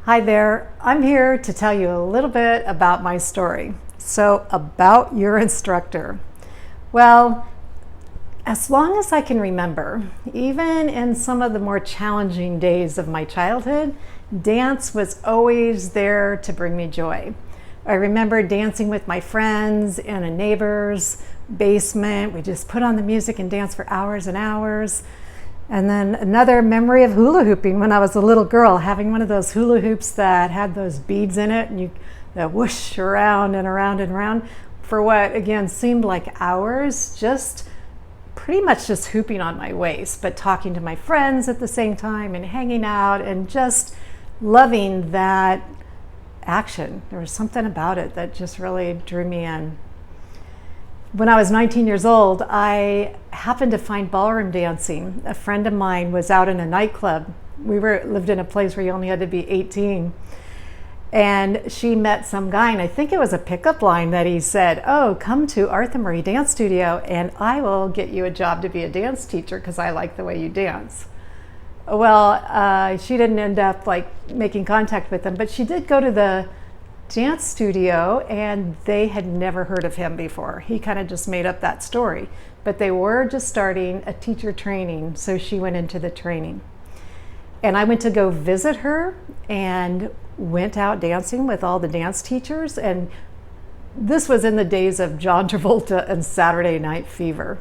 Hi there, I'm here to tell you a little bit about my story. So, about your instructor. Well, as long as I can remember, even in some of the more challenging days of my childhood, dance was always there to bring me joy. I remember dancing with my friends in a neighbor's basement. We just put on the music and dance for hours and hours. And then another memory of hula hooping when I was a little girl, having one of those hula hoops that had those beads in it and you that whoosh around and around and around for what again seemed like hours, just pretty much just hooping on my waist, but talking to my friends at the same time and hanging out and just loving that action. There was something about it that just really drew me in. When I was 19 years old, I happened to find ballroom dancing. A friend of mine was out in a nightclub. We lived in a place where you only had to be 18. And she met some guy, and I think it was a pickup line that he said, "Oh, come to Arthur Murray Dance Studio and I will get you a job to be a dance teacher because I like the way you dance." Well, she didn't end up making contact with him, but she did go to the dance studio and they had never heard of him before. He kind of just made up that story, but they were just starting a teacher training, so she went into the training. And I went to go visit her and went out dancing with all the dance teachers, and this was in the days of John Travolta and Saturday Night Fever.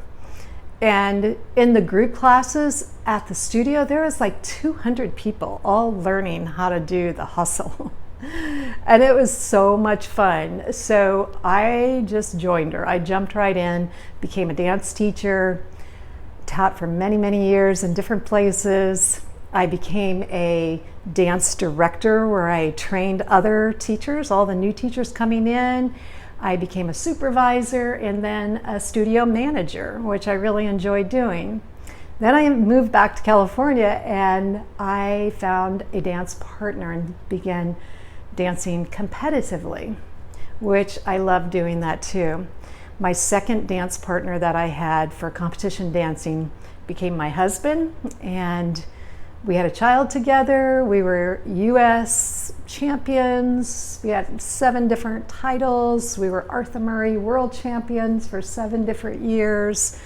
And in the group classes at the studio, there was like 200 people all learning how to do the hustle. And it was so much fun. So I just joined her. I jumped right in, became a dance teacher, taught for many, many years in different places. I became a dance director where I trained other teachers, all the new teachers coming in. I became a supervisor and then a studio manager, which I really enjoyed doing. Then I moved back to California and I found a dance partner and began dancing competitively, which I love doing that too. My second dance partner that I had for competition dancing became my husband, and we had a child together. We were US champions. We had 7 different titles. We were Arthur Murray world champions for 7 different years.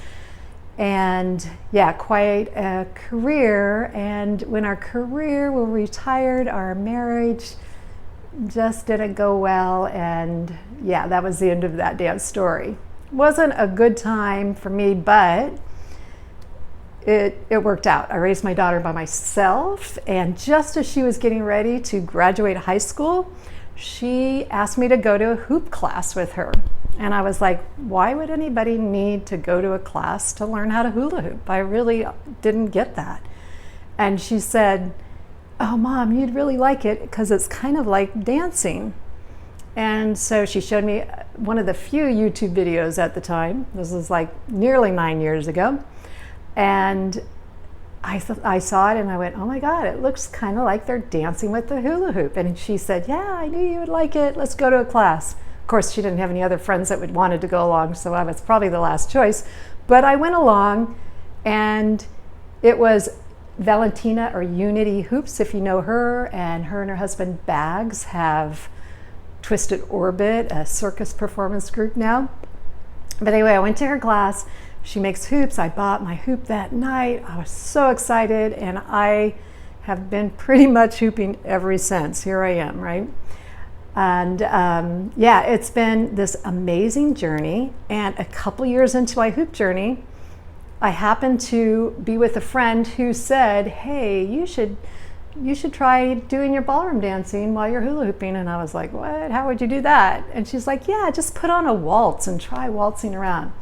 And yeah, quite a career. And when our career, we retired, our marriage just didn't go well, and yeah, that was the end of that dance story. Wasn't a good time for me, but it worked out. I raised my daughter by myself, and just as she was getting ready to graduate high school, she asked me to go to a hoop class with her. And I was like, why would anybody need to go to a class to learn how to hula hoop? I really didn't get that. And she said, "Oh, Mom, you'd really like it because it's kind of like dancing." And so she showed me one of the few YouTube videos at the time. This was like nearly 9 years ago. And I saw it and I went, "Oh my God, it looks kind of like they're dancing with the hula hoop." And she said, "Yeah, I knew you would like it. Let's go to a class." Of course, she didn't have any other friends that wanted to go along, so I was probably the last choice. But I went along, and it was Valentina, or Unity Hoops, if you know her, and her husband Bags have Twisted Orbit, a circus performance group now. But anyway, I went to her class. She makes hoops. I bought my hoop that night. I was so excited, and I have been pretty much hooping ever since. Here I am, right? And yeah, it's been this amazing journey. And a couple years into my hoop journey, I happened to be with a friend who said, "Hey, you should try doing your ballroom dancing while you're hula hooping." And I was like, "What? How would you do that?" And she's like, "Yeah, just put on a waltz and try waltzing around."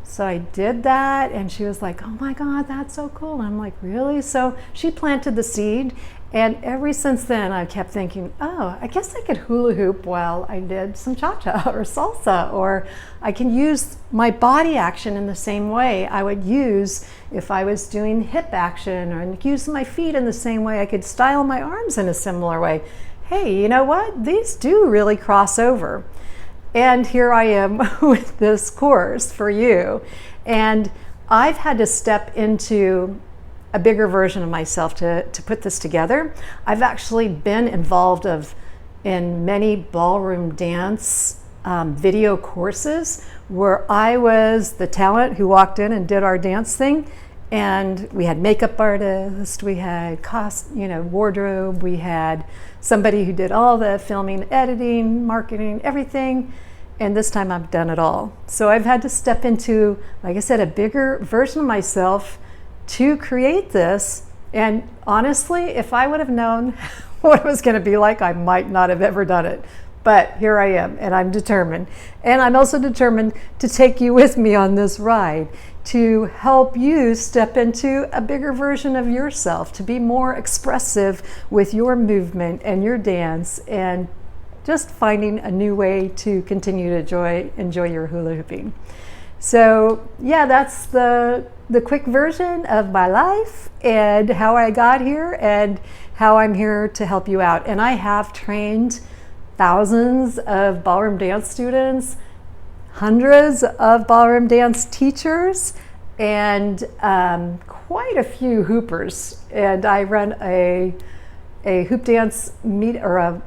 So I did that, and she was like, "Oh my God, that's so cool." And I'm like, "Really?" So she planted the seed, and ever since then I kept thinking, oh, I guess I could hula hoop while I did some cha-cha or salsa, or I can use my body action in the same way I would use if I was doing hip action, or use my feet in the same way I could style my arms in a similar way. Hey, you know what? These do really cross over. And here I am with this course for you. And I've had to step into a bigger version of myself to put this together. I've actually been involved in many ballroom dance video courses where I was the talent who walked in and did our dance thing. And we had makeup artists, we had wardrobe, we had somebody who did all the filming, editing, marketing, everything. And this time I've done it all. So I've had to step into, like I said, a bigger version of myself to create this. And honestly, if I would have known what it was going to be like, I might not have ever done it. But here I am, and I'm determined. And I'm also determined to take you with me on this ride, to help you step into a bigger version of yourself, to be more expressive with your movement and your dance, and just finding a new way to continue to enjoy your hula hooping. So yeah, that's the quick version of my life and how I got here and how I'm here to help you out. And I have trained thousands of ballroom dance students, hundreds of ballroom dance teachers, and quite a few hoopers. And I run a hoop dance meetup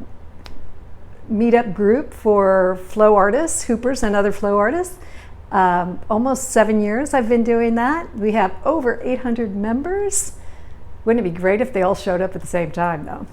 group for flow artists, hoopers, and other flow artists. Almost 7 years I've been doing that. We have over 800 members. Wouldn't it be great if they all showed up at the same time, though?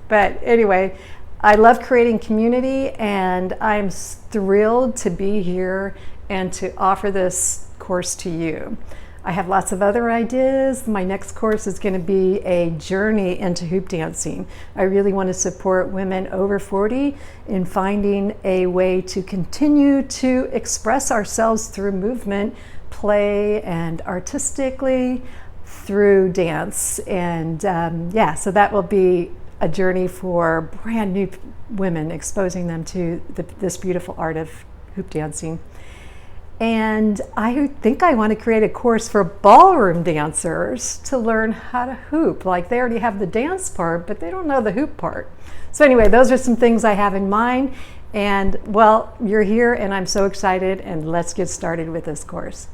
But anyway, I love creating community, and I'm thrilled to be here and to offer this course to you. I have lots of other ideas. My next course is going to be a journey into hoop dancing. I really want to support women over 40 in finding a way to continue to express ourselves through movement, play, and artistically through dance. And so that will be a journey for brand new women, exposing them to this beautiful art of hoop dancing. And I think I want to create a course for ballroom dancers to learn how to hoop. Like, they already have the dance part, but they don't know the hoop part. So anyway, those are some things I have in mind. And well, you're here and I'm so excited, and let's get started with this course.